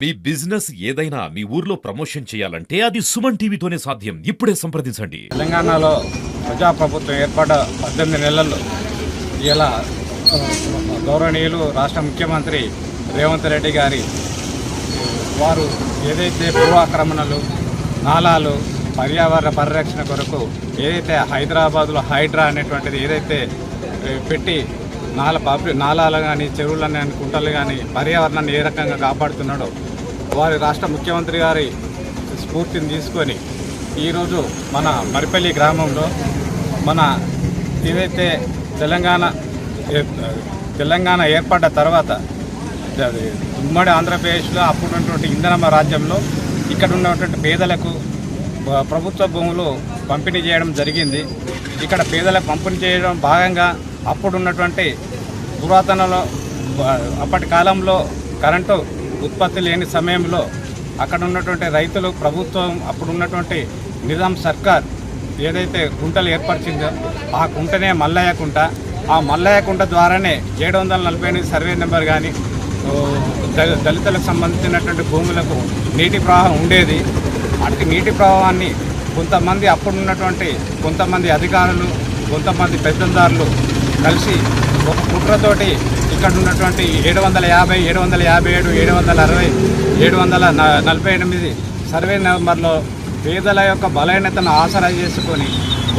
మీ business ఏదైనా మీ ఊర్లో promotion చేయాలంటే అది సుమన్ టీవీతోనే సాధ్యం. ఇప్పుడే సంప్రదించండి. తెలంగాణలో ప్రజాప్రభుత్వం ఏర్పడ్డ 18 నెలల్లో ఇలా గౌరవనీయులు రాష్ట్ర ముఖ్యమంత్రి రేవంత్ రెడ్డి గారి వారు ఏదైతే భూఆక్రమణలు, నాలాలు, పర్యావరణ పరిరక్షణ కొరకు ఏదైతే హైదరాబాద్లో హైడ్రా అనేటువంటిది ఏదైతే పెట్టి నాలాలు కానీ, చెరువులను కానీ, కుంటలు కానీ పర్యావరణాన్ని ఏ రకంగా కాపాడుతున్నాడో వారి రాష్ట్ర ముఖ్యమంత్రి గారి స్ఫూర్తిని తీసుకొని ఈరోజు మన మరిపల్లి గ్రామంలో మన ఏదైతే తెలంగాణ ఏర్పడ్డ తర్వాత ఉమ్మడి ఆంధ్రప్రదేశ్లో అప్పుడున్నటువంటి ఇంధనమ్మ రాజ్యంలో ఇక్కడ ఉన్నటువంటి పేదలకు ప్రభుత్వ భూములు పంపిణీ చేయడం జరిగింది. ఇక్కడ పేదలకు పంపిణీ చేయడం భాగంగా అప్పుడున్నటువంటి పురాతనలో అప్పటి కాలంలో కరెంటు ఉత్పత్తి లేని సమయంలో అక్కడ ఉన్నటువంటి రైతులు ప్రభుత్వం అప్పుడు ఉన్నటువంటి నిజాం సర్కార్ ఏదైతే కుంటలు ఏర్పరిచిందో ఆ కుంటనే మల్లయ్య కుంట. ఆ మల్లయ్య కుంట ద్వారానే 748 సర్వే నెంబర్ కానీ దళితులకు సంబంధించినటువంటి భూములకు నీటి ప్రవాహం ఉండేది. అటు నీటి ప్రవాహాన్ని కొంతమంది అధికారులు, కొంతమంది పెద్దందారులు కలిసి ఒక కుట్రతోటి ఇక్కడ ఉన్నటువంటి 750, 757, 760, 748 సర్వే నెంబర్లో పేదల యొక్క బలహీనతను ఆసరా చేసుకొని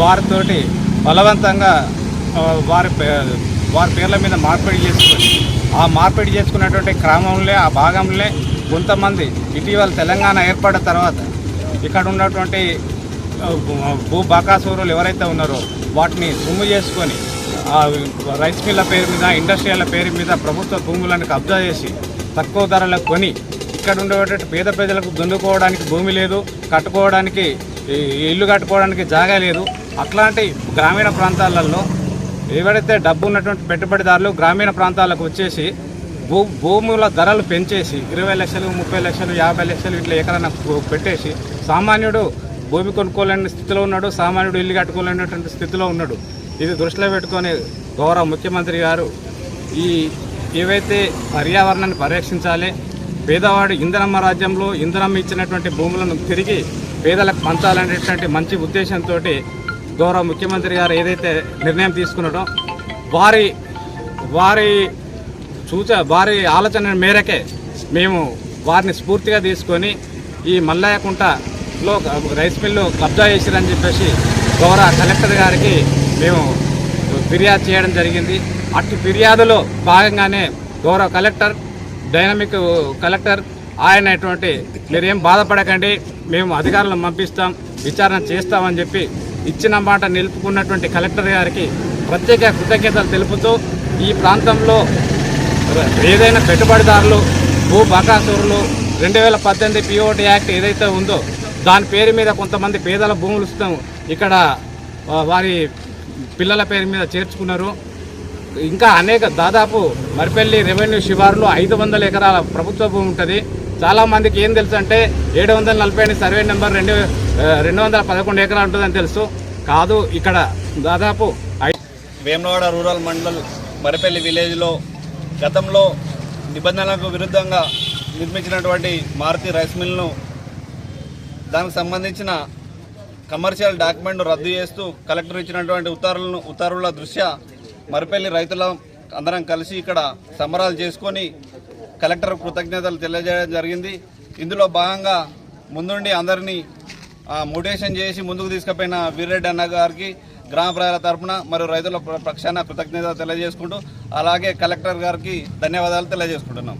వారితోటి బలవంతంగా వారి పేర్ల మీద మార్పిడి చేసుకొని ఆ మార్పిడి చేసుకున్నటువంటి క్రమంలో ఆ భాగంలో కొంతమంది ఇటీవల తెలంగాణ ఏర్పడిన తర్వాత ఇక్కడ ఉన్నటువంటి భూ బకాసూరులు ఎవరైతే ఉన్నారో వాటిని సొమ్ము చేసుకొని రైస్ మిల్ల పేరు మీద, ఇండస్ట్రియల్ పేరు మీద ప్రభుత్వ భూములను కబ్జా చేసి తక్కువ ధరలకు కొని ఇక్కడ ఉండేటువంటి పేద ప్రజలకు దున్నుకోవడానికి భూమి లేదు, కట్టుకోవడానికి ఇల్లు కట్టుకోవడానికి జాగా లేదు. అట్లాంటి గ్రామీణ ప్రాంతాలలో ఎవరైతే డబ్బు ఉన్నటువంటి పెట్టుబడిదారులు గ్రామీణ ప్రాంతాలకు వచ్చేసి భూముల ధరలు పెంచేసి 20 లక్షలు, 30 లక్షలు, 50 లక్షలు ఇట్లా ఎకరాన పెట్టేసి సామాన్యుడు భూమి కొనుక్కోలేని స్థితిలో ఉన్నాడు, సామాన్యుడు ఇల్లు కట్టుకోలేనటువంటి స్థితిలో ఉన్నాడు. ఇది దృష్టిలో పెట్టుకొని గౌరవ ముఖ్యమంత్రి గారు ఏవైతే పర్యావరణాన్ని పరిరక్షించాలి, పేదవాడు ఇంధనమ్మ రాజ్యంలో ఇంధనం ఇచ్చినటువంటి భూములను తిరిగి పేదలకు పంచాలనేటువంటి మంచి ఉద్దేశంతో గౌరవ ముఖ్యమంత్రి గారు ఏదైతే నిర్ణయం తీసుకున్నాడో వారి ఆలోచన మేరకే మేము వారిని స్ఫూర్తిగా తీసుకొని ఈ మల్లయ్య కుంటలో రైస్ మిల్లు కబ్జా చేసిరని చెప్పేసి గౌరవ కలెక్టర్ గారికి మేము ఫిర్యాదు చేయడం జరిగింది. అట్టి ఫిర్యాదులో భాగంగానే గౌరవ కలెక్టర్, డైనమిక్ కలెక్టర్ ఆయనటువంటి మీరేం బాధపడకండి, మేము అధికారులను పంపిస్తాం, విచారణ చేస్తామని చెప్పి ఇచ్చిన మాట నిలుపుకున్నటువంటి కలెక్టర్ గారికి ప్రత్యేక కృతజ్ఞతలు తెలుపుతూ ఈ ప్రాంతంలో ఏదైనా పెట్టుబడిదారులు, భూ బకాసూరులు 2018 పిఓటి యాక్ట్ ఏదైతే ఉందో దాని పేరు మీద కొంతమంది పేదల భూములు ఇక్కడ వారి పిల్లల పేరు మీద చేర్చుకున్నారు. ఇంకా దాదాపు మరిపల్లి రెవెన్యూ శివారులో 500 ఎకరాల ప్రభుత్వ భూమి ఉంటుంది. చాలామందికి ఏం తెలుసు అంటే 748 సర్వే నెంబర్ 211 ఎకరాలు ఉంటుందని తెలుసు. కాదు, ఇక్కడ దాదాపు వేములవాడ రూరల్ మండల్ మరిపల్లి విలేజ్లో గతంలో నిబంధనలకు విరుద్ధంగా నిర్మించినటువంటి మారుతి రైస్ మిల్ను దానికి సంబంధించిన కమర్షియల్ డాక్యుమెంట్ను రద్దు చేస్తూ కలెక్టర్ ఇచ్చినటువంటి ఉత్తర్వుల దృష్ట్యా మరిపల్లి రైతుల అందరం కలిసి ఇక్కడ సంబరాలు చేసుకొని కలెక్టర్ కృతజ్ఞతలు తెలియజేయడం జరిగింది. ఇందులో భాగంగా ముందుండి అందరినీ మోటివేషన్ చేసి ముందుకు తీసుకుపోయిన వీర్రెడ్డి అన్న గారికి గ్రామ ప్రజల తరఫున మరియు రైతుల పక్షాన కృతజ్ఞతలు తెలియజేసుకుంటూ అలాగే కలెక్టర్ గారికి ధన్యవాదాలు తెలియజేసుకుంటున్నాం.